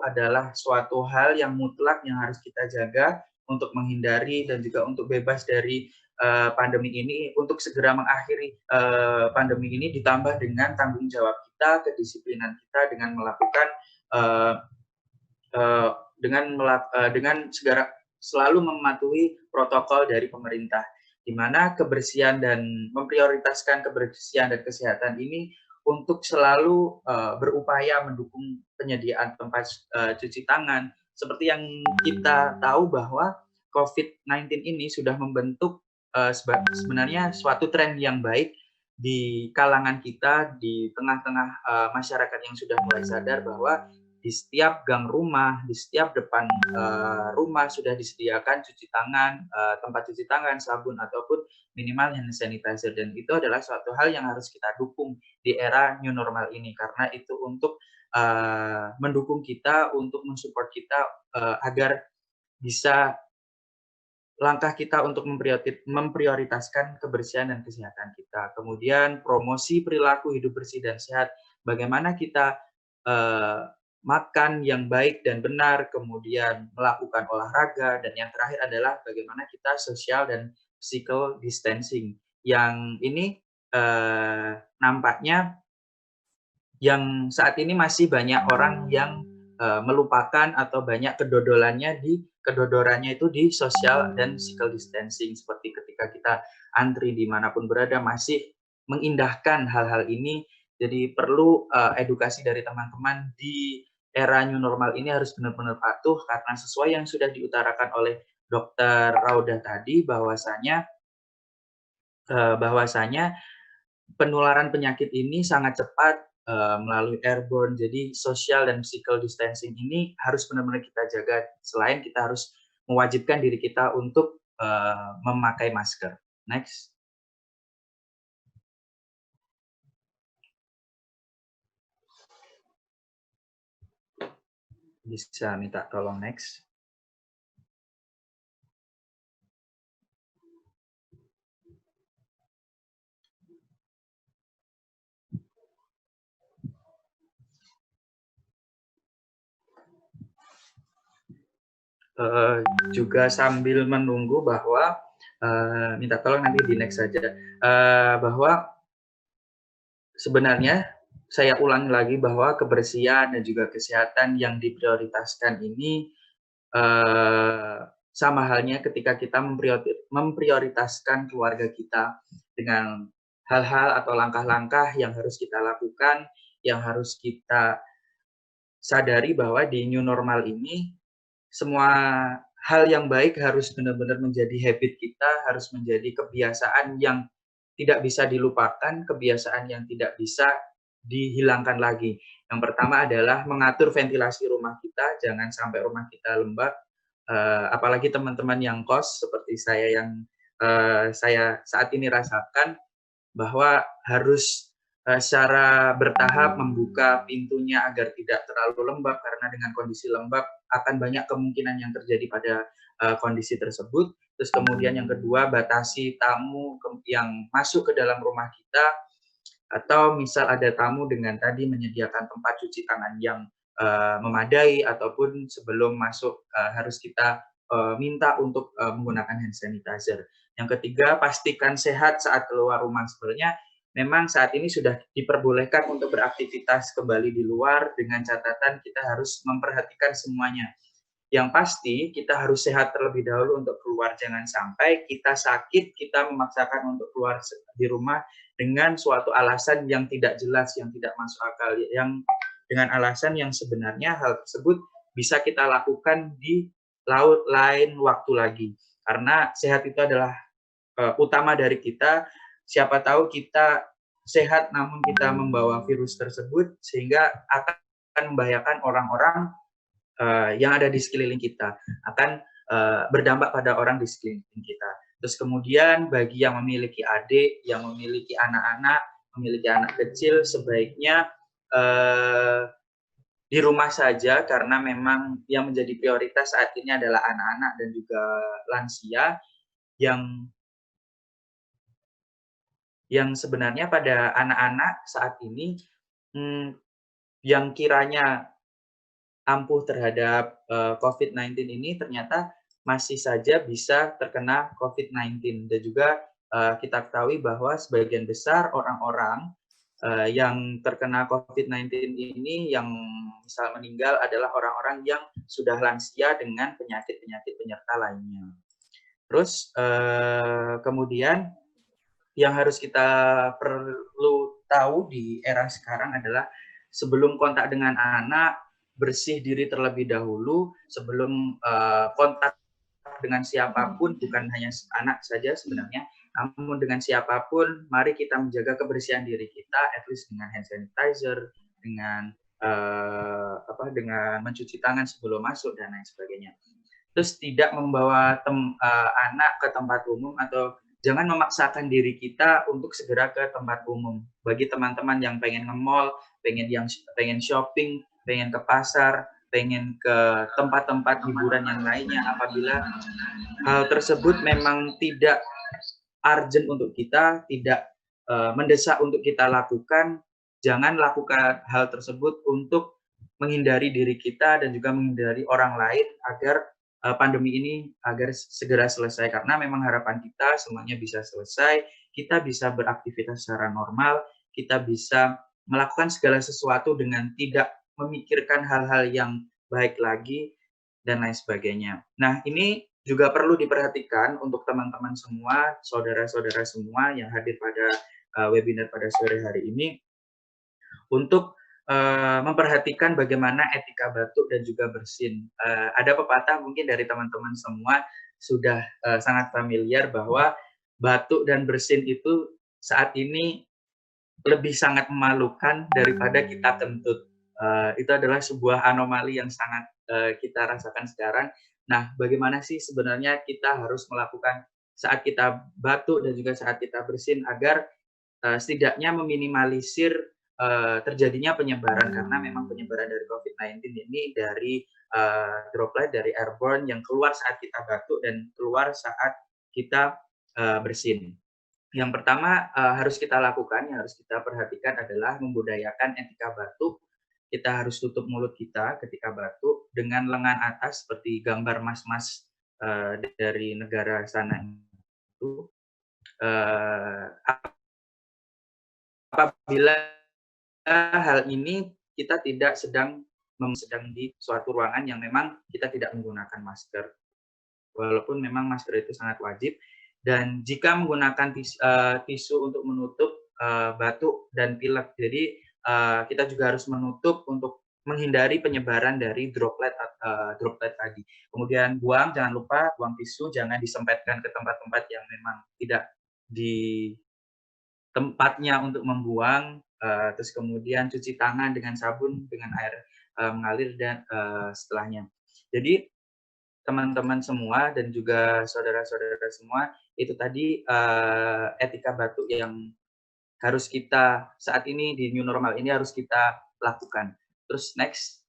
adalah suatu hal yang mutlak yang harus kita jaga untuk menghindari dan juga untuk bebas dari pandemi ini, untuk segera mengakhiri pandemi ini, ditambah dengan tanggung jawab kita, kedisiplinan kita dengan melakukan uh, uh, dengan segera selalu mematuhi protokol dari pemerintah, di mana kebersihan dan memprioritaskan kebersihan dan kesehatan ini untuk selalu berupaya mendukung penyediaan tempat cuci tangan. Seperti yang kita tahu bahwa COVID-19 ini sudah membentuk sebenarnya suatu tren yang baik di kalangan kita, di tengah-tengah masyarakat yang sudah mulai sadar bahwa di setiap gang rumah, di setiap depan rumah sudah disediakan cuci tangan, tempat cuci tangan, sabun, ataupun minimal hand sanitizer. Dan itu adalah suatu hal yang harus kita dukung di era new normal ini, karena itu untuk mendukung kita, untuk mensupport kita agar bisa langkah kita untuk memprioritaskan kebersihan dan kesehatan kita. Kemudian promosi perilaku hidup bersih dan sehat, bagaimana kita makan yang baik dan benar, kemudian melakukan olahraga, dan yang terakhir adalah bagaimana kita social dan physical distancing. Yang ini nampaknya yang saat ini masih banyak orang yang melupakan atau banyak kedodorannya itu di social dan physical distancing, seperti ketika kita antri dimanapun berada masih mengindahkan hal-hal ini. Jadi perlu edukasi dari teman-teman di era new normal ini harus benar-benar patuh, karena sesuai yang sudah diutarakan oleh Dokter Raudah tadi, bahwasanya penularan penyakit ini sangat cepat melalui airborne. Jadi social dan physical distancing ini harus benar-benar kita jaga. Selain kita harus mewajibkan diri kita untuk memakai masker. Next. Bisa minta tolong next. Juga sambil menunggu bahwa minta tolong nanti di next saja, bahwa sebenarnya saya ulangi lagi bahwa kebersihan dan juga kesehatan yang diprioritaskan ini sama halnya ketika kita memprioritaskan keluarga kita dengan hal-hal atau langkah-langkah yang harus kita lakukan, yang harus kita sadari bahwa di new normal ini semua hal yang baik harus benar-benar menjadi habit kita, harus menjadi kebiasaan yang tidak bisa dilupakan, kebiasaan yang tidak bisa dihilangkan lagi. Yang pertama adalah mengatur ventilasi rumah kita, jangan sampai rumah kita lembab, apalagi teman-teman yang kos seperti saya yang saya saat ini rasakan, bahwa harus secara bertahap membuka pintunya agar tidak terlalu lembab, karena dengan kondisi lembab akan banyak kemungkinan yang terjadi pada kondisi tersebut. Terus kemudian yang kedua, batasi tamu yang masuk ke dalam rumah kita, atau misal ada tamu dengan tadi menyediakan tempat cuci tangan yang memadai, ataupun sebelum masuk harus kita minta untuk menggunakan hand sanitizer. Yang ketiga, pastikan sehat saat keluar rumah. Sebenarnya memang saat ini sudah diperbolehkan untuk beraktivitas kembali di luar, dengan catatan kita harus memperhatikan semuanya. Yang pasti kita harus sehat terlebih dahulu untuk keluar. Jangan sampai kita sakit, kita memaksakan untuk keluar di rumah dengan suatu alasan yang tidak jelas, yang tidak masuk akal, yang dengan alasan yang sebenarnya hal tersebut bisa kita lakukan di lain waktu lagi. Karena sehat itu adalah utama dari kita. Siapa tahu kita sehat namun kita membawa virus tersebut, sehingga akan membahayakan orang-orang yang ada di sekeliling kita, akan berdampak pada orang di sekeliling kita. Terus kemudian bagi yang memiliki adik, yang memiliki anak-anak, memiliki anak kecil, sebaiknya di rumah saja, karena memang yang menjadi prioritas saat ini adalah anak-anak dan juga lansia, yang sebenarnya pada anak-anak saat ini yang kiranya ampuh terhadap COVID-19 ini ternyata masih saja bisa terkena COVID-19 dan juga kita ketahui bahwa sebagian besar orang-orang yang terkena COVID-19 ini yang misal meninggal adalah orang-orang yang sudah lansia dengan penyakit-penyakit penyerta lainnya. Terus kemudian yang harus kita perlu tahu di era sekarang adalah sebelum kontak dengan anak, bersih diri terlebih dahulu, sebelum kontak dengan siapapun, bukan hanya anak saja sebenarnya, namun dengan siapapun, mari kita menjaga kebersihan diri kita, at least dengan hand sanitizer, dengan dengan mencuci tangan sebelum masuk dan lain sebagainya. Terus tidak membawa anak ke tempat umum atau jangan memaksakan diri kita untuk segera ke tempat umum. Bagi teman-teman yang pengen nge-mall, pengen shopping, pengen ke pasar, pengen ke tempat-tempat hiburan yang lainnya, apabila hal tersebut memang tidak urgent untuk kita, tidak mendesak untuk kita lakukan, jangan lakukan hal tersebut untuk menghindari diri kita dan juga menghindari orang lain agar pandemi ini agar segera selesai. Karena memang harapan kita semuanya bisa selesai, kita bisa beraktivitas secara normal, kita bisa melakukan segala sesuatu dengan tidak memikirkan hal-hal yang baik lagi, dan lain sebagainya. Nah, ini juga perlu diperhatikan untuk teman-teman semua, saudara-saudara semua yang hadir pada webinar pada sore hari ini, untuk memperhatikan bagaimana etika batuk dan juga bersin. Ada pepatah mungkin dari teman-teman semua sudah sangat familiar bahwa batuk dan bersin itu saat ini lebih sangat memalukan daripada kita kentut. Itu adalah sebuah anomali yang sangat kita rasakan sekarang. Nah, bagaimana sih sebenarnya kita harus melakukan saat kita batuk dan juga saat kita bersin agar setidaknya meminimalisir terjadinya penyebaran, karena memang penyebaran dari COVID-19 ini dari droplet, dari airborne yang keluar saat kita batuk dan keluar saat kita bersin. Yang pertama harus kita lakukan, yang harus kita perhatikan adalah membudayakan etika batuk. Kita harus tutup mulut kita ketika batuk dengan lengan atas seperti gambar mas-mas dari negara sana itu. Apabila hal ini kita tidak sedang di suatu ruangan yang memang kita tidak menggunakan masker. Walaupun memang masker itu sangat wajib, dan jika menggunakan tisu untuk menutup batuk dan pilek, jadi kita juga harus menutup untuk menghindari penyebaran dari droplet tadi. Kemudian jangan lupa buang tisu, jangan disempetkan ke tempat-tempat yang memang tidak di tempatnya untuk membuang, terus kemudian cuci tangan dengan sabun dengan air mengalir dan setelahnya. Jadi teman-teman semua dan juga saudara-saudara semua, itu tadi etika batuk yang harus kita saat ini di new normal ini harus kita lakukan. Terus next.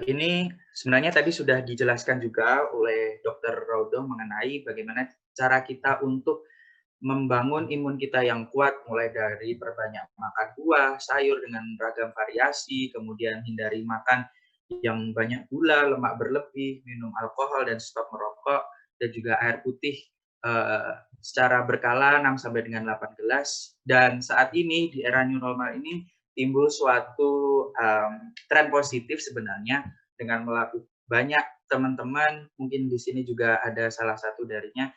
Ini sebenarnya tadi sudah dijelaskan juga oleh Dr. Rodo mengenai bagaimana cara kita untuk membangun imun kita yang kuat, mulai dari perbanyak makan buah, sayur dengan ragam variasi, kemudian hindari makan yang banyak gula, lemak berlebih, minum alkohol dan stop merokok, dan juga air putih secara berkala 6 sampai dengan 8 gelas. Dan saat ini di era new normal ini timbul suatu tren positif sebenarnya dengan melakukan banyak teman-teman, mungkin di sini juga ada salah satu darinya,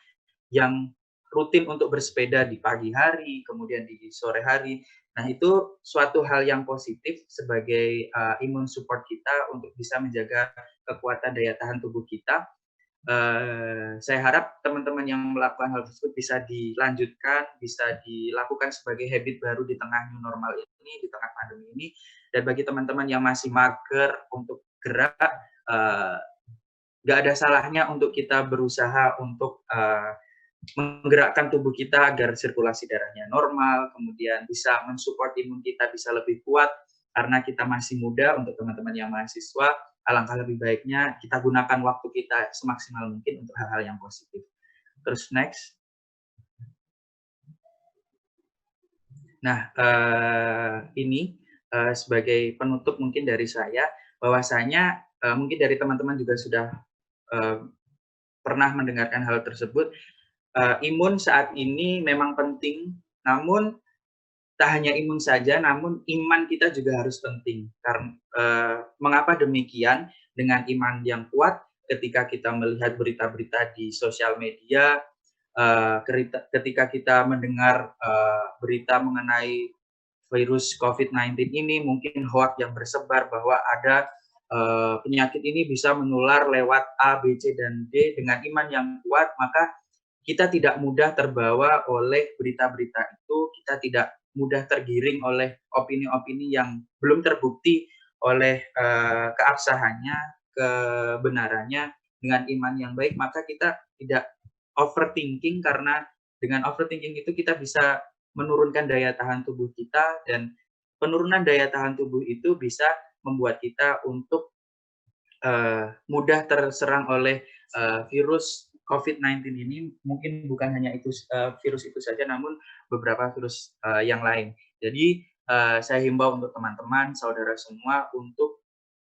yang rutin untuk bersepeda di pagi hari, kemudian di sore hari. Nah, itu suatu hal yang positif sebagai imun support kita untuk bisa menjaga kekuatan daya tahan tubuh kita. Saya harap teman-teman yang melakukan hal tersebut bisa dilanjutkan, bisa dilakukan sebagai habit baru di tengah new normal ini, di tengah pandemi ini. Dan bagi teman-teman yang masih mager untuk gerak, nggak ada salahnya untuk kita berusaha untuk menggerakkan tubuh kita agar sirkulasi darahnya normal, kemudian bisa mensupport imun kita bisa lebih kuat, karena kita masih muda. Untuk teman-teman yang mahasiswa, alangkah lebih baiknya kita gunakan waktu kita semaksimal mungkin untuk hal-hal yang positif. Terus next. Nah, ini sebagai penutup mungkin dari saya, bahwasanya mungkin dari teman-teman juga sudah eee, pernah mendengarkan hal tersebut, imun saat ini memang penting, namun tak hanya imun saja, namun iman kita juga harus penting. Mengapa demikian? Dengan iman yang kuat, ketika kita melihat berita-berita di sosial media, ketika kita mendengar berita mengenai virus COVID-19 ini, mungkin hoak yang bersebar bahwa ada penyakit ini bisa menular lewat A, B, C, dan D. Dengan iman yang kuat, maka kita tidak mudah terbawa oleh berita-berita itu, kita tidak mudah tergiring oleh opini-opini yang belum terbukti oleh keabsahannya, kebenarannya. Dengan iman yang baik, maka kita tidak overthinking, karena dengan overthinking itu kita bisa menurunkan daya tahan tubuh kita, dan penurunan daya tahan tubuh itu bisa membuat kita untuk mudah terserang oleh virus COVID-19 ini. Mungkin bukan hanya itu virus itu saja, namun beberapa virus yang lain. Jadi saya himbau untuk teman-teman, saudara semua, untuk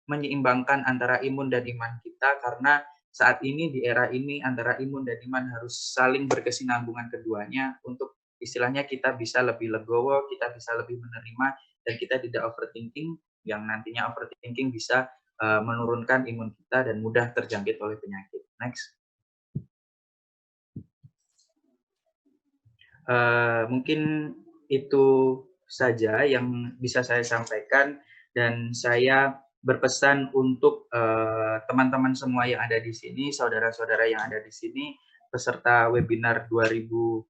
menyeimbangkan antara imun dan iman kita, karena saat ini di era ini antara imun dan iman harus saling berkesinambungan keduanya, untuk istilahnya kita bisa lebih legowo, kita bisa lebih menerima, dan kita tidak overthinking, yang nantinya overthinking bisa menurunkan imun kita dan mudah terjangkit oleh penyakit. Next. Mungkin itu saja yang bisa saya sampaikan, dan saya berpesan untuk teman-teman semua yang ada di sini, saudara-saudara yang ada di sini, peserta webinar 2020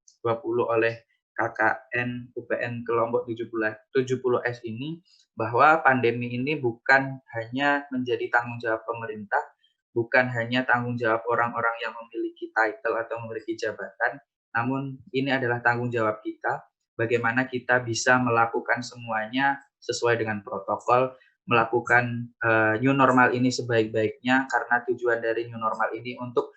oleh KKN UPN Kelompok 70S ini, bahwa pandemi ini bukan hanya menjadi tanggung jawab pemerintah, bukan hanya tanggung jawab orang-orang yang memiliki title atau memiliki jabatan, namun ini adalah tanggung jawab kita, bagaimana kita bisa melakukan semuanya sesuai dengan protokol, melakukan new normal ini sebaik-baiknya, karena tujuan dari new normal ini untuk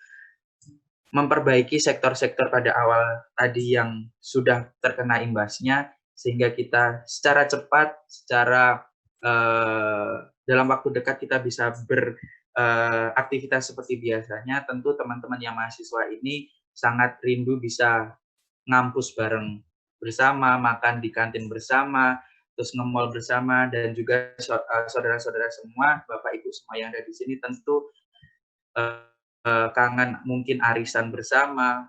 memperbaiki sektor-sektor pada awal tadi yang sudah terkena imbasnya, sehingga kita secara cepat, secara dalam waktu dekat kita bisa beraktivitas seperti biasanya. Tentu teman-teman yang mahasiswa ini sangat rindu bisa ngampus bareng bersama, makan di kantin bersama, terus nge-mall bersama, dan juga saudara-saudara semua, Bapak Ibu semua yang ada di sini tentu kangen mungkin arisan bersama,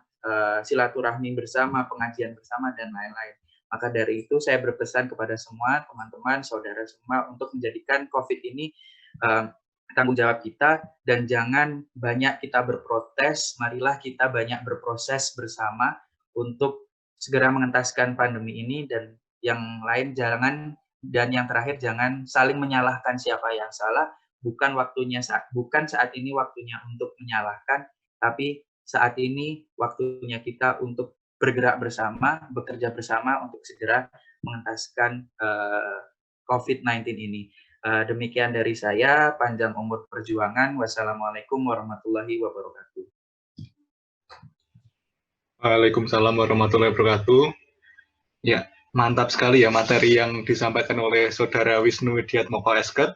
silaturahmi bersama, pengajian bersama, dan lain-lain. Maka dari itu saya berpesan kepada semua teman-teman, saudara semua, untuk menjadikan COVID ini tanggung jawab kita, dan jangan banyak kita berprotes, marilah kita banyak berproses bersama untuk segera mengentaskan pandemi ini, dan yang lain jangan, dan yang terakhir jangan saling menyalahkan siapa yang salah. Bukan saat ini waktunya untuk menyalahkan, tapi saat ini waktunya kita untuk bergerak bersama, bekerja bersama untuk segera mengentaskan COVID-19 ini. Demikian dari saya, panjang umur perjuangan. Wassalamualaikum warahmatullahi wabarakatuh. Waalaikumsalam warahmatullahi wabarakatuh. Ya, mantap sekali ya materi yang disampaikan oleh Saudara Wisnu Widiatmoko Esket.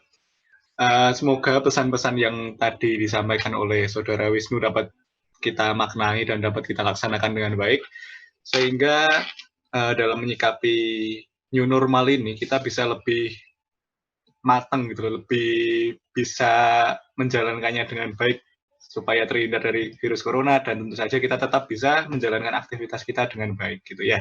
Semoga pesan-pesan yang tadi disampaikan oleh Saudara Wisnu dapat kita maknai dan dapat kita laksanakan dengan baik, sehingga dalam menyikapi new normal ini kita bisa lebih matang gitu, lebih bisa menjalankannya dengan baik supaya terhindar dari virus corona, dan tentu saja kita tetap bisa menjalankan aktivitas kita dengan baik gitu ya.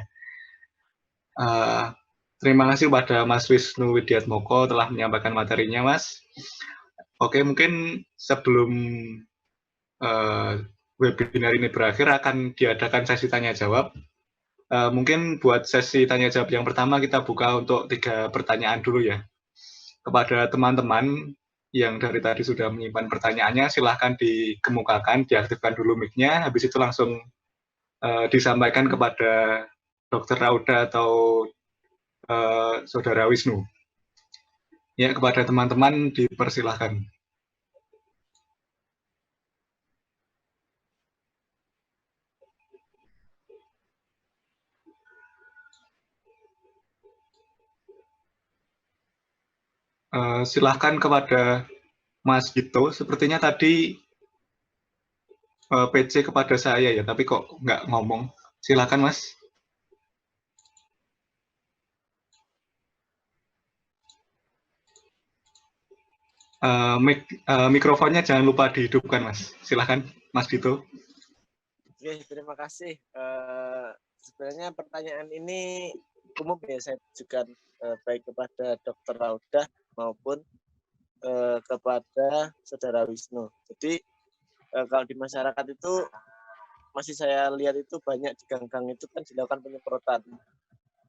Terima kasih kepada Mas Wisnu Widiatmoko telah menyampaikan materinya, Mas. Oke, mungkin sebelum webinar ini berakhir akan diadakan sesi tanya jawab. Mungkin buat sesi tanya jawab yang pertama kita buka untuk 3 pertanyaan dulu ya. Kepada teman-teman yang dari tadi sudah menyimpan pertanyaannya, silahkan dikemukakan, diaktifkan dulu mic-nya, habis itu langsung disampaikan kepada Dr. Rauda atau Saudara Wisnu. Ya, kepada teman-teman dipersilahkan. Silahkan kepada Mas Gito. Sepertinya tadi PC kepada saya ya, tapi kok nggak ngomong. Silahkan Mas. Mikrofonnya jangan lupa dihidupkan, Mas. Silahkan, Mas Gito. Oke, terima kasih. Sebenarnya pertanyaan ini umum ya, saya tujukan baik kepada Dr. Raudah maupun kepada Saudara Wisnu. Jadi kalau di masyarakat itu masih saya lihat itu banyak di gang-gang itu kan dilakukan penyemprotan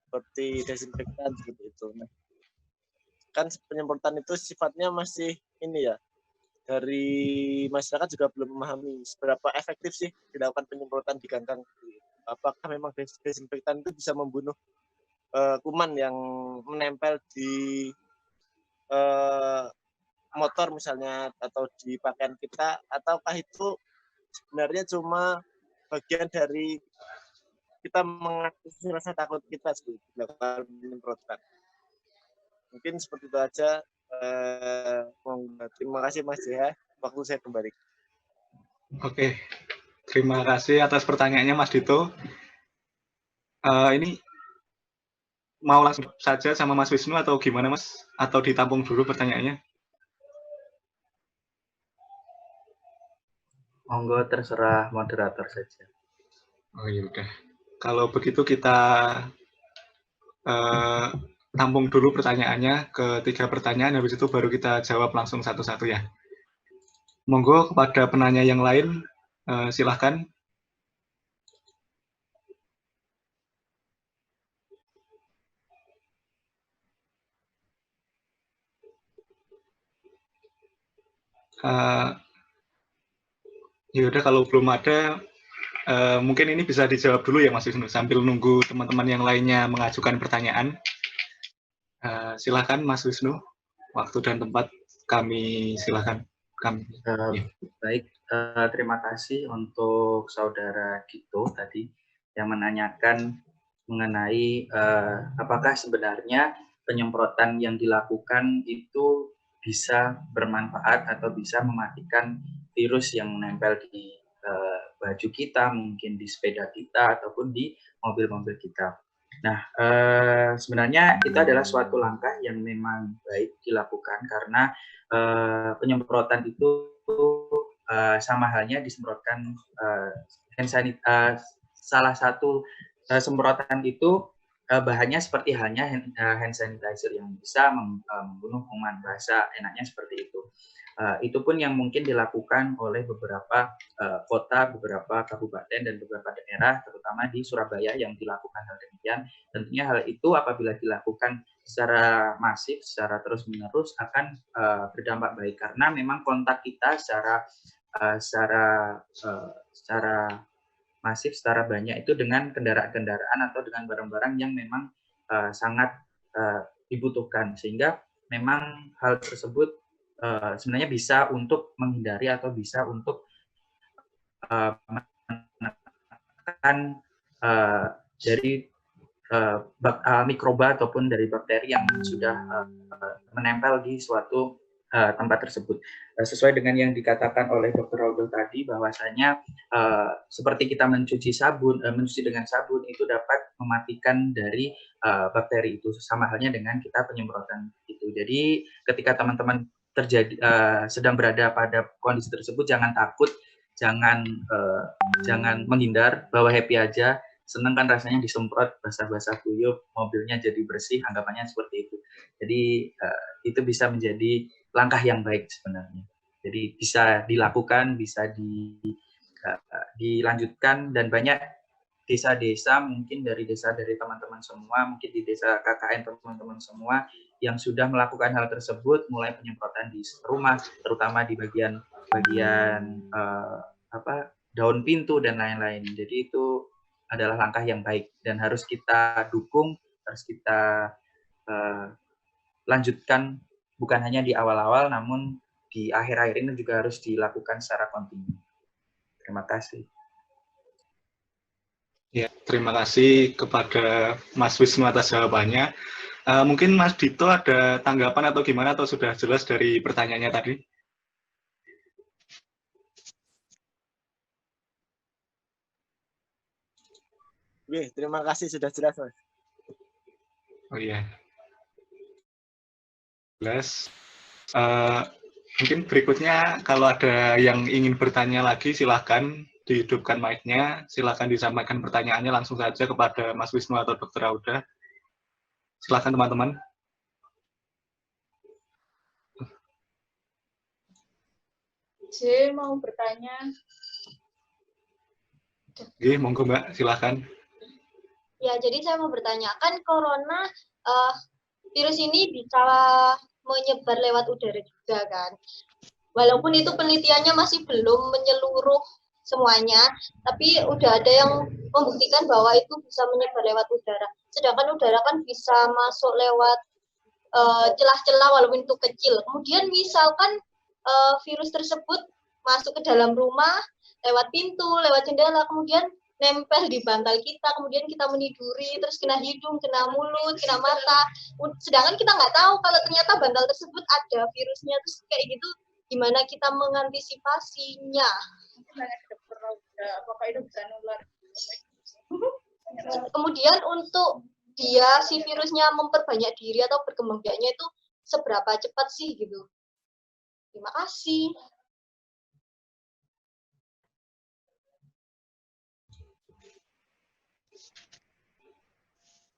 seperti desinfektan seperti itu. Nah, kan penyemprotan itu sifatnya masih ini ya, dari masyarakat juga belum memahami seberapa efektif sih dilakukan penyemprotan di gang-gang. Apakah memang desinfektan itu bisa membunuh kuman yang menempel di motor misalnya atau di pakaian kita, ataukah itu sebenarnya cuma bagian dari kita mengatasi rasa takut kita sebelum dilakukan penyemprotan. Mungkin seperti itu aja. Terima kasih Mas ya. Waktu saya kembali. Oke, terima kasih atas pertanyaannya Mas Dito. Ini mau langsung saja sama Mas Wisnu atau gimana Mas? Atau ditampung dulu pertanyaannya? Monggo, terserah moderator saja. Oh ya udah. Kalau begitu kita tampung dulu pertanyaannya ke 3 pertanyaan, habis itu baru kita jawab langsung satu-satu ya. Monggo kepada penanya yang lain, silahkan. Ya udah, kalau belum ada, mungkin ini bisa dijawab dulu ya Mas Wisnu, sambil nunggu teman-teman yang lainnya mengajukan pertanyaan. Silahkan Mas Wisnu, waktu dan tempat kami silahkan. Baik, terima kasih untuk Saudara Gito tadi yang menanyakan mengenai apakah sebenarnya penyemprotan yang dilakukan itu bisa bermanfaat atau bisa mematikan virus yang menempel di baju kita, mungkin di sepeda kita, ataupun di mobil-mobil kita. Nah, sebenarnya itu adalah suatu langkah yang memang baik dilakukan karena penyemprotan itu sama halnya disemprotkan hand sanitizer. Salah satu semprotan itu bahannya seperti halnya hand sanitizer yang bisa membunuh kuman, bahasa enaknya seperti itu. Itu pun yang mungkin dilakukan oleh beberapa kota, beberapa kabupaten, dan beberapa daerah, terutama di Surabaya yang dilakukan hal demikian. Tentunya hal itu apabila dilakukan secara masif, secara terus-menerus akan berdampak baik karena memang kontak kita secara masif, secara banyak itu dengan kendaraan-kendaraan atau dengan barang-barang yang memang sangat dibutuhkan, sehingga memang hal tersebut sebenarnya bisa untuk menghindari atau bisa untuk menekan dari mikroba ataupun dari bakteri yang sudah menempel di suatu tempat tersebut. Sesuai dengan yang dikatakan oleh Dr. Raudah tadi, bahwasanya seperti kita mencuci dengan sabun itu dapat mematikan dari bakteri itu, sama halnya dengan kita penyemprotan itu. Jadi ketika teman-teman sedang berada pada kondisi tersebut, jangan takut, jangan menghindar, bawa happy aja. Senang kan rasanya disemprot basah-basah kuyup, mobilnya jadi bersih, anggapannya seperti itu. Jadi itu bisa menjadi langkah yang baik sebenarnya. Jadi bisa dilakukan, bisa dilanjutkan, dan banyak desa-desa, mungkin dari teman-teman semua, mungkin di desa KKN teman-teman semua yang sudah melakukan hal tersebut, mulai penyemprotan di rumah, terutama di bagian daun pintu dan lain-lain. Jadi itu adalah langkah yang baik dan harus kita dukung, harus kita lanjutkan, bukan hanya di awal-awal, namun di akhir-akhir ini juga harus dilakukan secara kontinu. Terima kasih. Ya, terima kasih kepada Mas Wisnu atas jawabannya. Mungkin Mas Dito ada tanggapan atau gimana, atau sudah jelas dari pertanyaannya tadi? Oke, terima kasih sudah jelas, Mas. Oh iya. Jelas. Mungkin berikutnya kalau ada yang ingin bertanya lagi, silahkan dihidupkan mic-nya, silahkan disampaikan pertanyaannya langsung saja kepada Mas Wisnu atau Dr. Auda. Silahkan teman-teman. J mau bertanya. Oke, monggo Mbak, silahkan. Ya, jadi saya mau bertanya, kan corona, virus ini bisa menyebar lewat udara juga kan? Walaupun itu penelitiannya masih belum menyeluruh semuanya, tapi udah ada yang membuktikan bahwa itu bisa menyebar lewat udara. Sedangkan udara kan bisa masuk lewat celah-celah walaupun itu kecil. Kemudian misalkan virus tersebut masuk ke dalam rumah, lewat pintu, lewat jendela, kemudian nempel di bantal kita, kemudian kita meniduri, terus kena hidung, kena mulut, kena mata. Sedangkan kita nggak tahu kalau ternyata bantal tersebut ada virusnya, terus kayak gitu, gimana kita mengantisipasinya? Apakah itu bisa nular? Kemudian untuk dia, si virusnya memperbanyak diri atau berkembang biaknya itu seberapa cepat sih gitu? Terima kasih.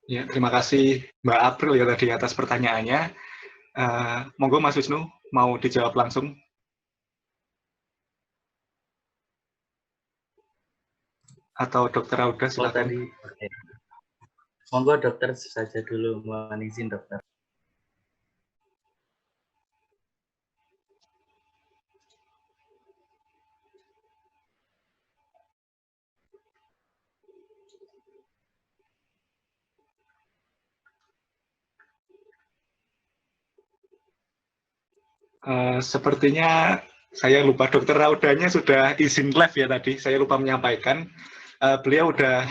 Ya, terima kasih Mbak April ya tadi atas pertanyaannya. Monggo Mas Wisnu, mau dijawab langsung? Atau Dr. Auda, silakan. tadi. Okay. Monggo dokter saja dulu, mohon izin dokter. Sepertinya saya lupa Dr. Audanya sudah izin live ya tadi, saya lupa menyampaikan. Beliau udah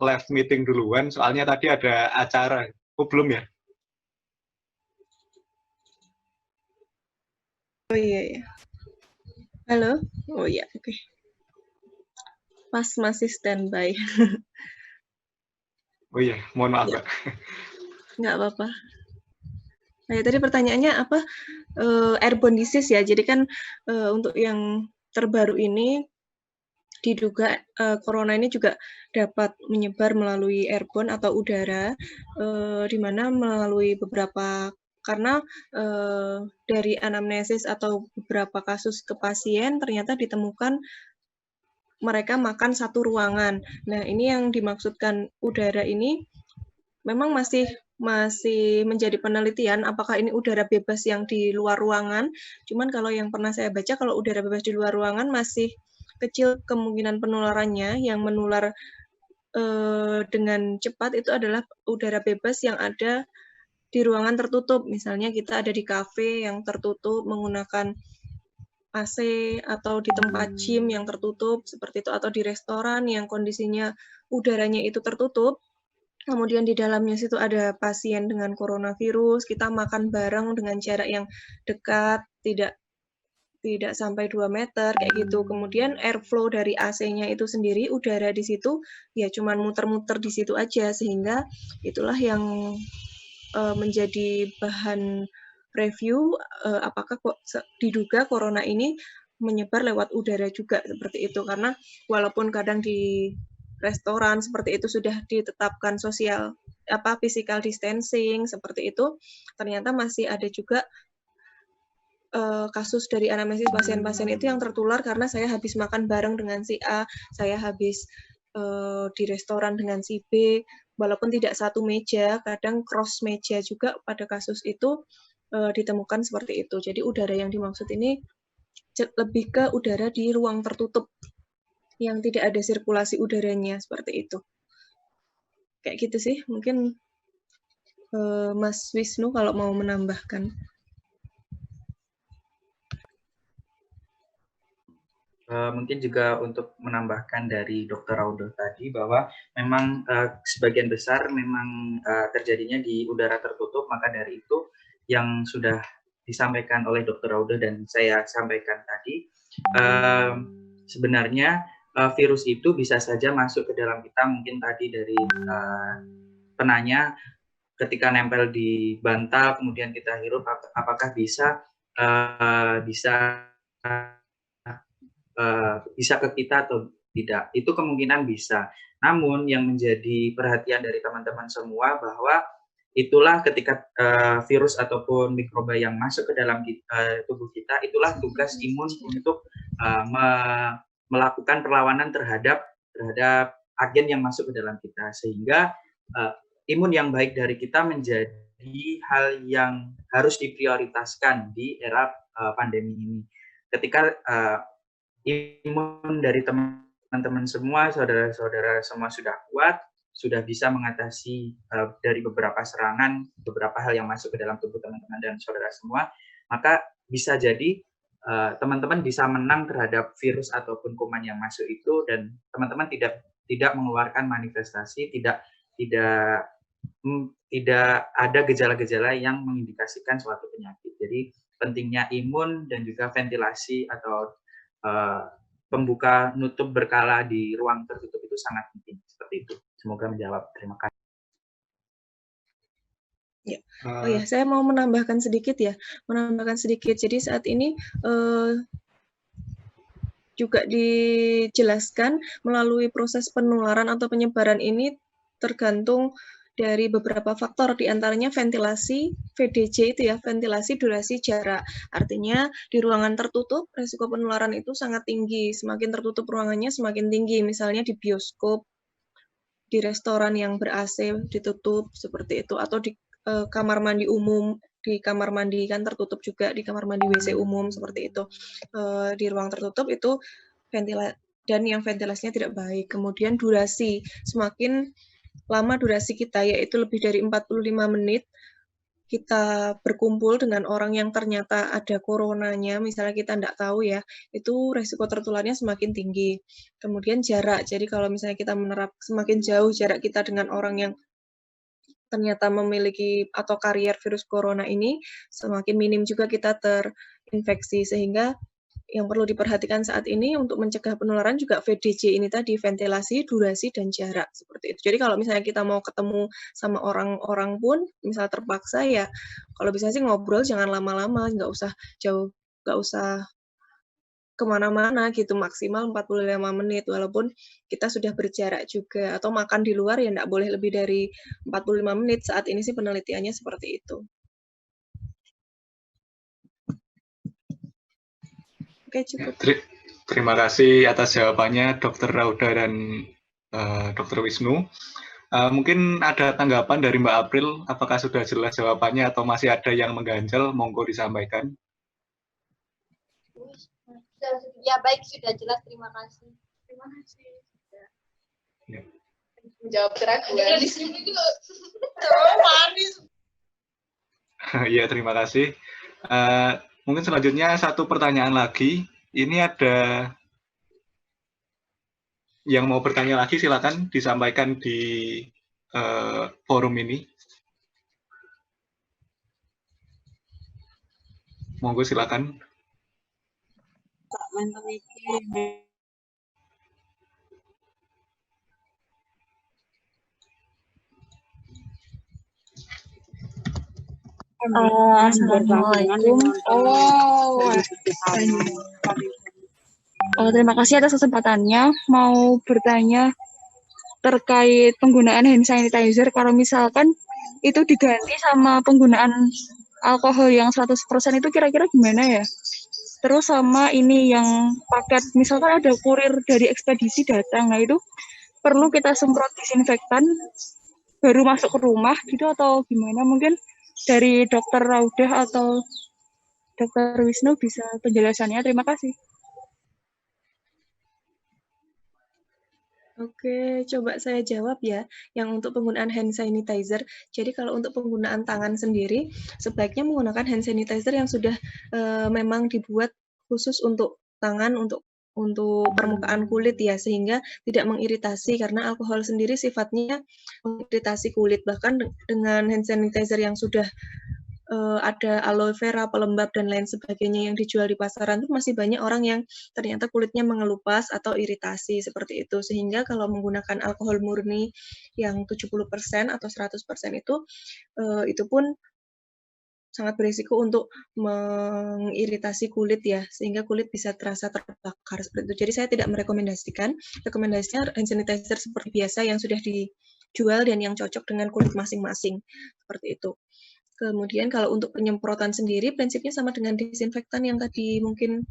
live meeting duluan, soalnya tadi ada acara. Oh, belum ya? Oh iya, ya. Halo? Oh iya, oke. Pas masih standby. Oh iya, mohon maaf, Ya. Mbak. Nggak apa-apa. Nah, tadi pertanyaannya apa? Airborne disease ya, jadi kan untuk yang terbaru ini, diduga corona ini juga dapat menyebar melalui airborne atau udara, di mana melalui beberapa, karena dari anamnesis atau beberapa kasus ke pasien ternyata ditemukan mereka makan satu ruangan. Nah, ini yang dimaksudkan udara ini memang masih menjadi penelitian apakah ini udara bebas yang di luar ruangan. Cuman kalau yang pernah saya baca, kalau udara bebas di luar ruangan masih kecil kemungkinan penularannya. Yang menular dengan cepat itu adalah udara bebas yang ada di ruangan tertutup. Misalnya kita ada di kafe yang tertutup menggunakan AC, atau di tempat gym yang tertutup seperti itu, atau di restoran yang kondisinya udaranya itu tertutup. Kemudian di dalamnya situ ada pasien dengan coronavirus, kita makan bareng dengan jarak yang dekat, tidak sampai 2 meter, kayak gitu. Kemudian airflow dari AC-nya itu sendiri, udara di situ, ya cuman muter-muter di situ aja, sehingga itulah yang menjadi bahan review, apakah kok diduga corona ini menyebar lewat udara juga, seperti itu. Karena walaupun kadang di restoran seperti itu sudah ditetapkan physical distancing seperti itu, ternyata masih ada juga kasus dari anamnesis pasien-pasien itu yang tertular karena saya habis makan bareng dengan si A, saya habis di restoran dengan si B, walaupun tidak satu meja, kadang cross meja juga pada kasus itu ditemukan seperti itu. Jadi udara yang dimaksud ini lebih ke udara di ruang tertutup yang tidak ada sirkulasi udaranya, seperti itu. Kayak gitu sih, mungkin Mas Wisnu kalau mau menambahkan. Mungkin juga untuk menambahkan dari Dr. Raudo tadi bahwa memang sebagian besar memang terjadinya di udara tertutup, maka dari itu yang sudah disampaikan oleh Dr. Raudo dan saya sampaikan tadi, sebenarnya virus itu bisa saja masuk ke dalam kita, mungkin tadi dari penanya ketika nempel di bantal kemudian kita hirup, apakah bisa ke kita atau tidak, itu kemungkinan bisa. Namun yang menjadi perhatian dari teman-teman semua bahwa itulah ketika virus ataupun mikroba yang masuk ke dalam tubuh kita, itulah tugas imun untuk melakukan perlawanan terhadap agen yang masuk ke dalam kita, sehingga imun yang baik dari kita menjadi hal yang harus diprioritaskan di era pandemi ini. Ketika imun dari teman-teman semua, saudara-saudara semua sudah kuat, sudah bisa mengatasi dari beberapa serangan, beberapa hal yang masuk ke dalam tubuh teman-teman dan saudara semua, maka bisa jadi teman-teman bisa menang terhadap virus ataupun kuman yang masuk itu, dan teman-teman tidak mengeluarkan manifestasi, tidak ada gejala-gejala yang mengindikasikan suatu penyakit. Jadi pentingnya imun dan juga ventilasi atau pembuka nutup berkala di ruang tertutup itu sangat penting. Seperti itu. Semoga menjawab. Terima kasih. Ya. Oh ya, saya mau menambahkan sedikit ya. Jadi saat ini juga dijelaskan melalui proses penularan atau penyebaran ini tergantung dari beberapa faktor, diantaranya ventilasi, VDJ itu ya, ventilasi, durasi, jarak. Artinya di ruangan tertutup, resiko penularan itu sangat tinggi. Semakin tertutup ruangannya, semakin tinggi. Misalnya di bioskop, di restoran yang ber-AC ditutup, seperti itu. Atau di kamar mandi umum, di kamar mandi kan tertutup juga, di kamar mandi WC umum, seperti itu. Di ruang tertutup itu dan yang ventilasinya tidak baik. Kemudian durasi, semakin lama durasi kita, yaitu lebih dari 45 menit, kita berkumpul dengan orang yang ternyata ada coronanya, misalnya kita tidak tahu ya, itu resiko tertularnya semakin tinggi. Kemudian jarak, jadi kalau misalnya kita semakin jauh jarak kita dengan orang yang ternyata memiliki atau karier virus corona ini, semakin minim juga kita terinfeksi, sehingga yang perlu diperhatikan saat ini untuk mencegah penularan juga VDJ ini tadi, ventilasi, durasi, dan jarak, seperti itu. Jadi kalau misalnya kita mau ketemu sama orang-orang pun, misalnya terpaksa ya, kalau bisa sih ngobrol jangan lama-lama, nggak usah jauh, nggak usah kemana-mana gitu, maksimal 45 menit, walaupun kita sudah berjarak juga, atau makan di luar ya nggak boleh lebih dari 45 menit, saat ini sih penelitiannya seperti itu. Oke, cukup. Terima kasih atas jawabannya Dr. Rauda dan Dr. Wisnu. Mungkin ada tanggapan dari Mbak April, apakah sudah jelas jawabannya atau masih ada yang mengganjal? Monggo disampaikan. Ya baik, sudah jelas. Terima kasih. Terima kasih. Ya. Menjawab keraguan. Ya, terima kasih. Mungkin selanjutnya satu pertanyaan lagi. Ini ada yang mau bertanya lagi, silakan disampaikan di forum ini. Monggo silakan. Assalamualaikum. Terima kasih atas kesempatannya. Mau bertanya terkait penggunaan hand sanitizer, kalau misalkan itu diganti sama penggunaan alkohol yang 100% itu kira-kira gimana ya? Terus sama ini yang paket, misalkan ada kurir dari ekspedisi datang, nah itu perlu kita semprot disinfektan baru masuk ke rumah gitu atau gimana? Mungkin dari Dr. Raudah atau Dr. Wisnu bisa penjelasannya. Terima kasih. Oke, coba saya jawab ya, yang untuk penggunaan hand sanitizer. Jadi kalau untuk penggunaan tangan sendiri, sebaiknya menggunakan hand sanitizer yang sudah memang dibuat khusus untuk tangan, untuk untuk permukaan kulit ya, sehingga tidak mengiritasi karena alkohol sendiri sifatnya mengiritasi kulit. Bahkan dengan hand sanitizer yang sudah ada aloe vera, pelembab, dan lain sebagainya yang dijual di pasaran, itu masih banyak orang yang ternyata kulitnya mengelupas atau iritasi seperti itu. Sehingga kalau menggunakan alkohol murni yang 70% atau 100% itu pun sangat berisiko untuk mengiritasi kulit ya, sehingga kulit bisa terasa terbakar seperti itu. Jadi saya tidak merekomendasikan, rekomendasinya hand sanitizer seperti biasa yang sudah dijual dan yang cocok dengan kulit masing-masing, seperti itu. Kemudian kalau untuk penyemprotan sendiri, prinsipnya sama dengan disinfektan yang tadi mungkin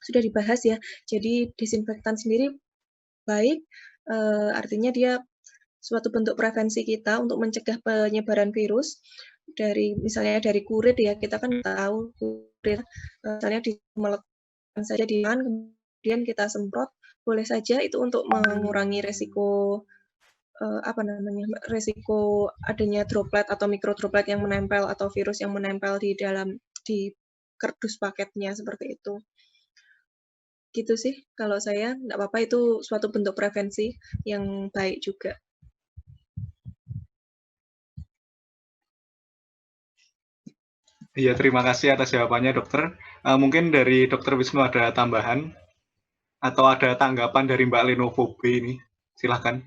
sudah dibahas ya. Jadi disinfektan sendiri baik, artinya dia suatu bentuk prevensi kita untuk mencegah penyebaran virus. Misalnya dari kurit ya, kita kan tahu kurit misalnya meletakkan saja di tangan, kemudian kita semprot, boleh saja itu untuk mengurangi resiko resiko adanya droplet atau mikrodroplet yang menempel atau virus yang menempel di kardus paketnya seperti itu. Gitu sih kalau saya, nggak apa-apa, itu suatu bentuk prevensi yang baik juga. Iya, terima kasih atas jawabannya, dokter. Mungkin dari dokter Wisnu ada tambahan atau ada tanggapan dari Mbak Lenovobe ini? Silahkan.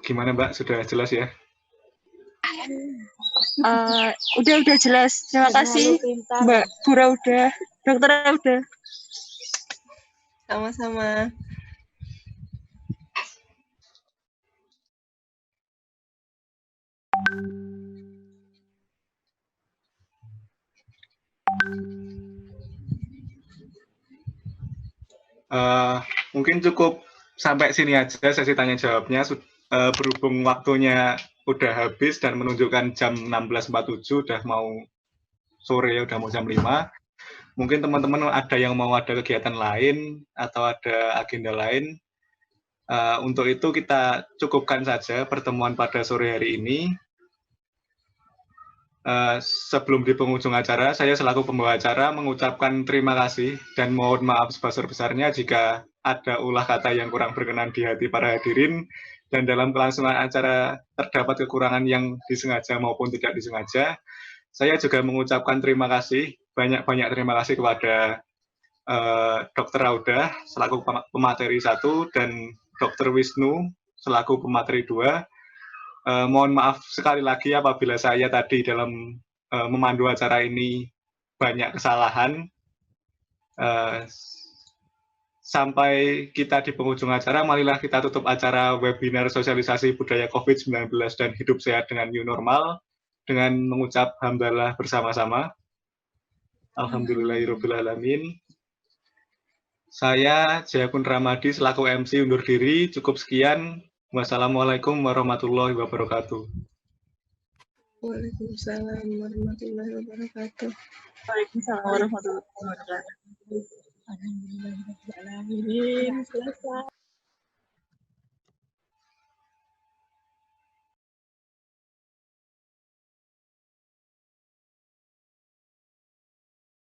Gimana Mbak, sudah jelas ya? Udah jelas. Terima kasih Mbak Bura udah, dokter udah. Sama-sama. Mungkin cukup sampai sini aja sesi tanya jawabnya. Berhubung waktunya udah habis dan menunjukkan jam 16.47, udah mau sore, udah mau jam 5. Mungkin teman-teman ada yang mau ada kegiatan lain atau ada agenda lain. Untuk itu kita cukupkan saja pertemuan pada sore hari ini. Sebelum di penghujung acara, saya selaku pembawa acara mengucapkan terima kasih dan mohon maaf sebesar-besarnya jika ada ulah kata yang kurang berkenan di hati para hadirin, dan dalam kelangsungan acara terdapat kekurangan yang disengaja maupun tidak disengaja. Saya juga mengucapkan terima kasih, banyak-banyak terima kasih kepada Dr. Raudah selaku pemateri 1 dan Dr. Wisnu selaku pemateri 2. Mohon maaf sekali lagi apabila saya tadi dalam memandu acara ini banyak kesalahan. Sampai kita di penghujung acara, marilah kita tutup acara webinar sosialisasi budaya COVID-19 dan hidup sehat dengan new normal dengan mengucap hamdalah bersama-sama. Alhamdulillahirrahmanirrahim. Saya Jayakun Ramadi selaku MC undur diri. Cukup sekian. Wassalamualaikum warahmatullahi wabarakatuh. Waalaikumsalam warahmatullahi wabarakatuh. Waalaikumsalam warahmatullahi wabarakatuh. Alhamdulillah. Selesai.